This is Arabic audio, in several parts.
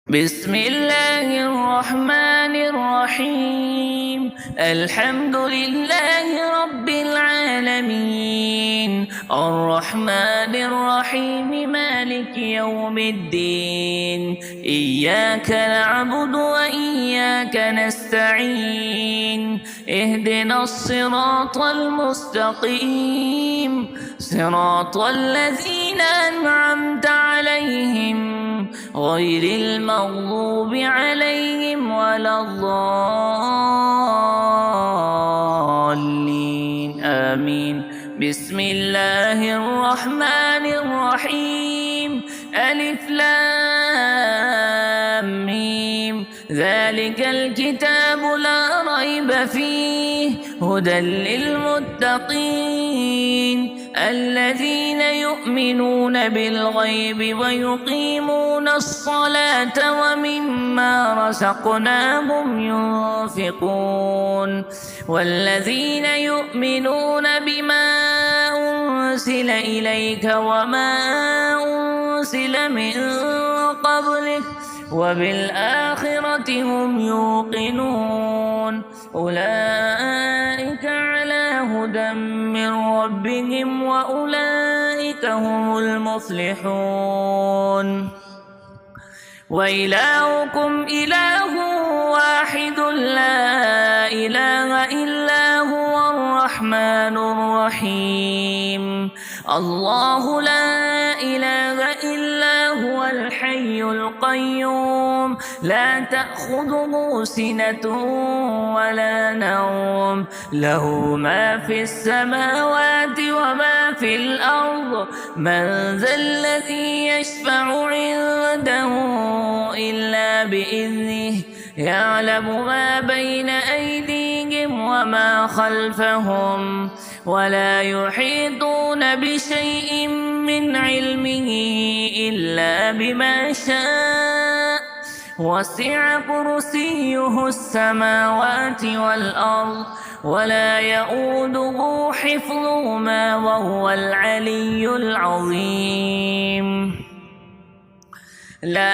بسم الله الرحمن الرحيم. الحمد لله رب العالمين، الرحمن الرحيم، مالك يوم الدين. إياك نعبد وإياك نستعين، اهدنا الصراط المستقيم، صراط الذين أنعمت عليهم غير المغضوب عليهم ولا الضالين، آمين. بسم الله الرحمن الرحيم. ألف لام ميم، ذلك الكتاب لا ريب فيه، هدى للمتقين الذين يؤمنون بالغيب ويقيمون الصلاة ومما رزقناهم ينفقون، والذين يؤمنون بما أنزل إليك وما أنزل من قبلك وبالآخرة هم يوقنون، أولئك على هدى من ربهم وأولئك هم المفلحون. وإلهكم إله واحد لا إله إلا هو الرحمن الرحيم. الله لا إله إلا هو الحي القيوم، لا تأخذه سنة ولا نوم، له ما في السماوات وما في الأرض. من ذا الذي يشفع عنده إلا بإذنه، يعلم ما بين أيديهم وما خلفهم، ولا يحيطون بشيء من علمه إلا بما شاء، وسع كرسيه السماوات والأرض، ولا يؤوده حفظهما وهو العلي العظيم. لا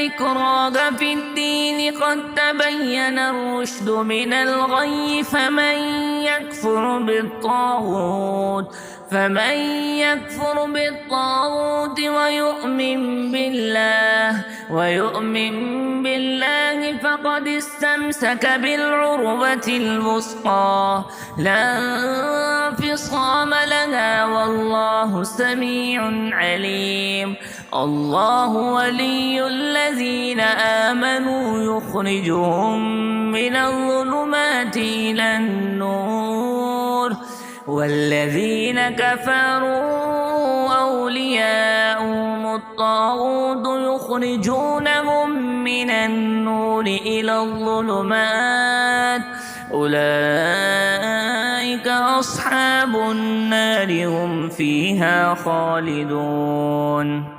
إكراه في الدين، قد تبين الرشد من الغي، فمن يكفر بالطاغوت ويؤمن بالله فقد استمسك بالعروة الوثقى، لا انفصام لها، والله سميع عليم. الله ولي الذين آمنوا، يخرجهم من الظلمات إلى النور، والذين كفروا أولياؤهم الطاغوت، يخرجونهم من النور إلى الظلمات، أولئك أصحاب النار، هم فيها خالدون.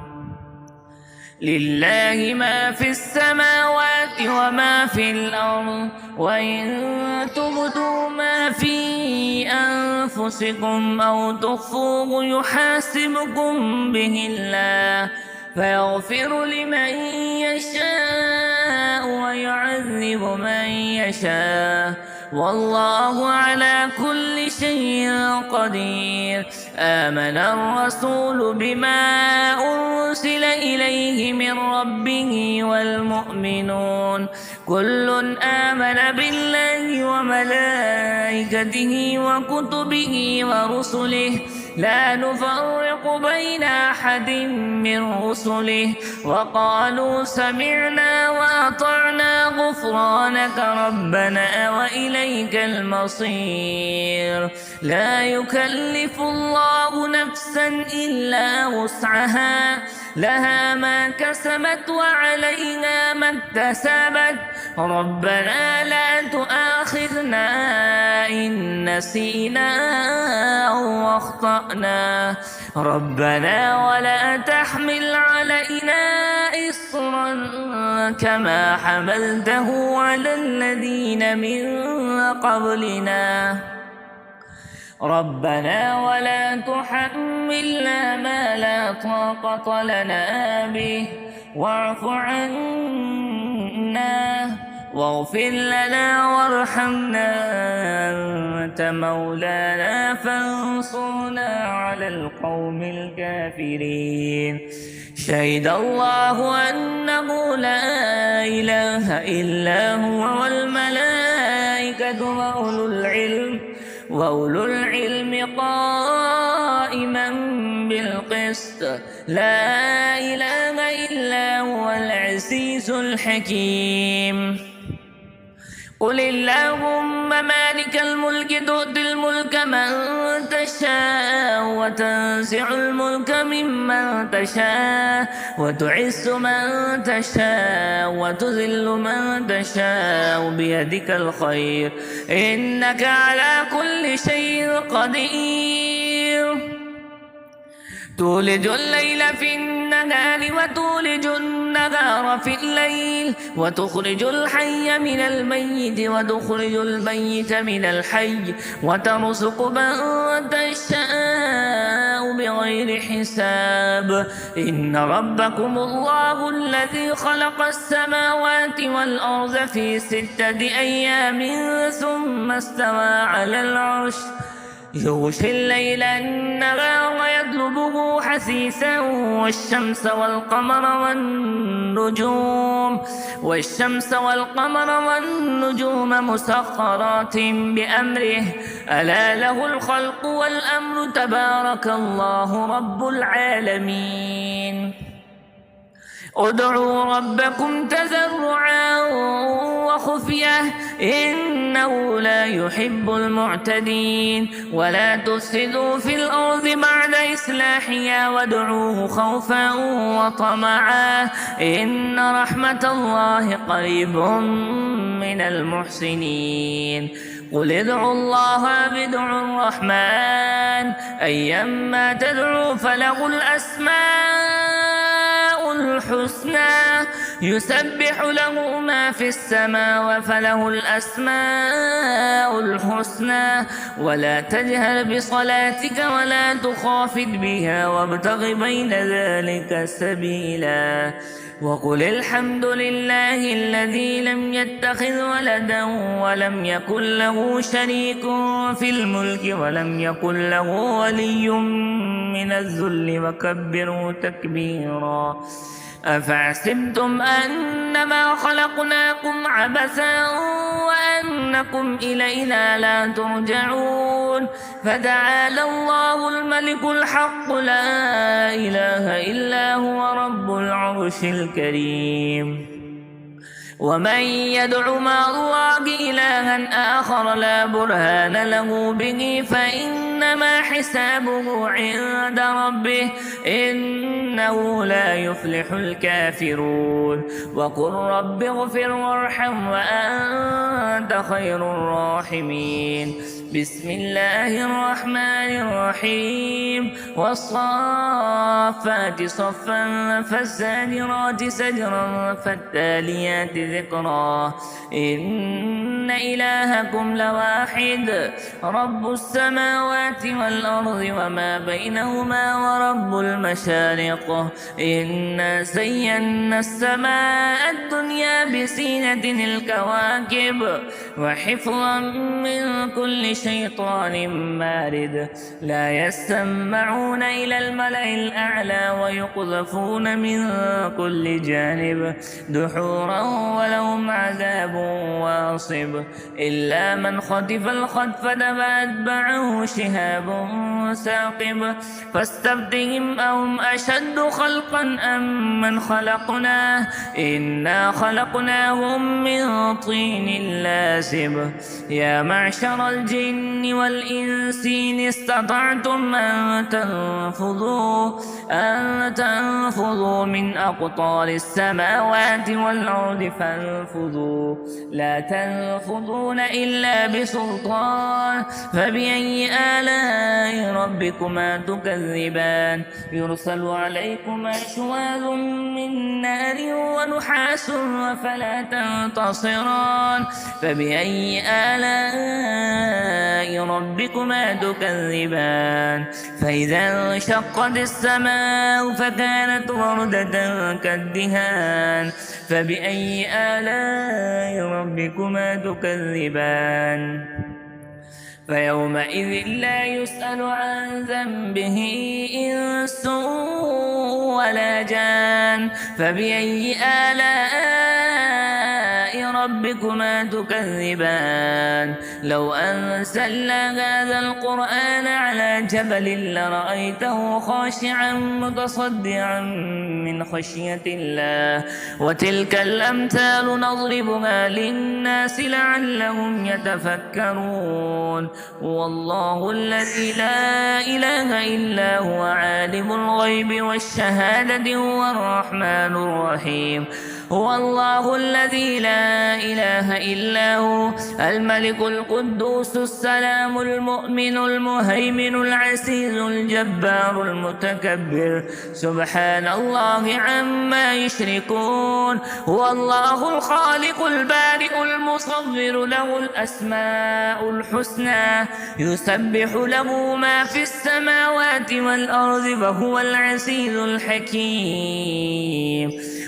لله ما في السماوات وما في الأرض، وإن تبدوا ما في أنفسكم أو تخفوه يحاسبكم به الله، فيغفر لمن يشاء ويعذب من يشاء، والله على كل شيء قدير. آمن الرسول بما أرسل إليه من ربه والمؤمنون، كل آمن بالله وملائكته وكتبه ورسله، لا نفرق بين أحد من رسله، وقالوا سمعنا وأطعنا غفرانك ربنا وإليك المصير. لا يكلف الله نفسا إلا وسعها، لها ما كسبت وعليها ما اكتسبت، ربنا لا تؤاخذنا إن نسينا أو أخطأنا، ربنا ولا تحمل علينا إصرا كما حملته على الذين من قبلنا، ربنا ولا تحملنا ما لا طاقة لنا به، واعف عنا واغفر لنا وارحمنا أنت مولانا فانصرنا على القوم الكافرين. شهد الله أنه لا إله إلا هو والملائكة وأولو العلم قائما بالقسط لا إله إلا هو العزيز الحكيم. قل اللهم مالك الملك تؤتي الملك من تشاء وتنزع الملك ممن تشاء وتعز من تشاء وتذل من تشاء بيدك الخير إنك على كل شيء قدير. تولج الليل في النهار وتولج النهار في الليل وتخرج الحي من الميت وتخرج الميت من الحي وترزق من تشاء بغير حساب. إن ربكم الله الذي خلق السماوات والأرض في 6 أيام ثم استوى على العرش يغشي الليل النهار يطلبه حثيثا والشمس والقمر والنجوم مسخرات بأمره ألا له الخلق والأمر تبارك الله رب العالمين. ادعوا ربكم تضرعا وخفية إنه لا يحب المعتدين. ولا تفسدوا في الأرض بعد إصلاحها وادعوه خوفا وطمعا إن رحمة الله قريب من المحسنين. قل ادعوا الله أو ادعوا الرحمن أيما تدعوا فله الأسماء الحسنى يسبح له ما في السماوات فله الأسماء الحسنى. ولا تجهر بصلاتك ولا تخافت بها وابتغ بين ذلك سبيلا. وقل الحمد لله الذي لم يتخذ ولدا ولم يكن له شريك في الملك ولم يكن له ولي من الذل وكبره تكبيرا. أفحسبتم أنما خلقناكم عبثا وأنكم إلينا لا ترجعون. فتعالى الله الملك الحق لا إله إلا هو رب العرش الكريم. ومن يدع مع الله إلها آخر لا برهان له به فإنما حسابه عند ربه إنه لا يفلح الكافرون. وقل رب اغفر وارحم وأنت خير الراحمين. بسم الله الرحمن الرحيم. والصافات صفا فالزاجرات زجرا فالتاليات ذكرا. إن إلهكم لواحد رب السماوات والأرض وما بينهما ورب المشارق. إنا زينا السماء الدنيا بزينة الكواكب وحفظا من كل شيطان مارد. لا يسمعون إلى الملأ الأعلى ويقذفون من كل جانب دحورا ولهم عذاب واصب. إلا من خطف الخطف فأتبعه شهاب ثاقب. فاستفتهم أهم أشد خلقا أم من خلقناه إنا خلقناهم من طين لازب. يا معشر الجن والإنس إن استطعتم أن تنفذوا من أقطار السماوات والأرض فانفذوا لا تنفذون تنفذون إلا بسلطان فبأي آلاء ربكما تكذبان يرسل عليكما شواظ من نار ونحاس فلا تنتصران فبأي آلاء ربكما تكذبان فإذا انشقت السماء فكانت وردة كالدهان فبأي آلاء ربكما تكذبان فيومئذ لا يسأل عن ذنبه إنس ولا جان فبأي آلاء ربكما تكذبان لو أنزلنا هذا القرآن على جبل لرأيته خاشعا متصدعا من خشية الله وتلك الأمثال نضربها للناس لعلهم يتفكرون والله الذي لا إله إلا هو عالم الغيب والشهادة هو الرحمن الرحيم هو الله الذي لا إله إلا هو الملك القدوس السلام المؤمن المهيمن العزيز الجبار المتكبر سبحان الله عما يشركون هو الله الخالق البارئ المصور له الأسماء الحسنى يسبح له ما في السماوات والأرض وهو العزيز الحكيم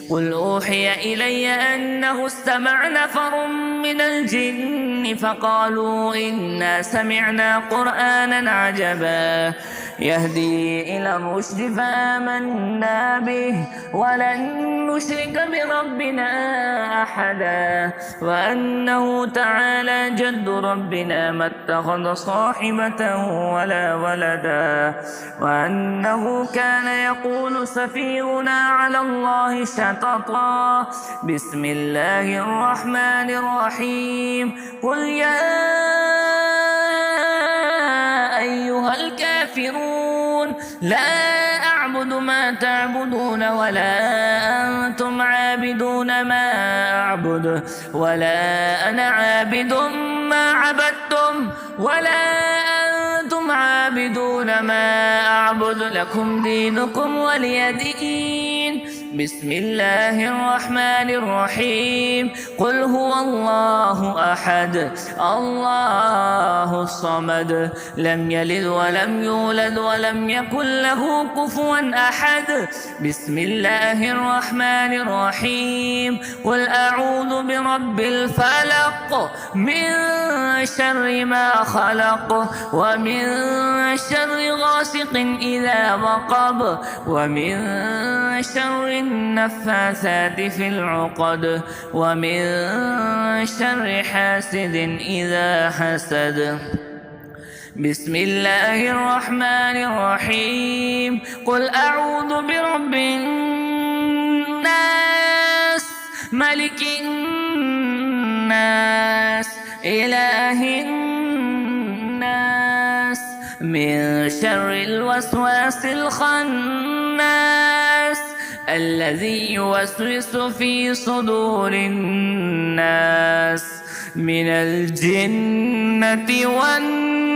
قل أوحي إلي أنه استمع نفر من الجن فقالوا إنا سمعنا قرآنا عجبا يهدي إلى الرشد فآمنا به ولن نشرك بربنا أحدا وأنه تعالى جد ربنا ما اتخذ صاحبة ولا ولدا وأنه كان يقول سفيهنا على الله شططا بسم الله الرحمن الرحيم قل يا أيها الكافرون لا أعبد ما تعبدون ولا أنتم عابدون ما أعبد ولا أنا عابد ما عبدتم ولا أنتم عابدون ما أعبد لكم دينكم ولي دين بسم الله الرحمن الرحيم قل هو الله أحد الله الصمد لم يلد ولم يولد ولم يكن له كفوا أحد بسم الله الرحمن الرحيم قل أعوذ برب الفلق من شر ما خلق ومن شر غاسق إذا وقب ومن شر النفاثات في العقد ومن شر حاسد إذا حسد بسم الله الرحمن الرحيم قل أعوذ برب الناس ملك الناس إله الناس من شر الوسواس الخناس الذي يوسوس في صدور الناس من الجنة والناس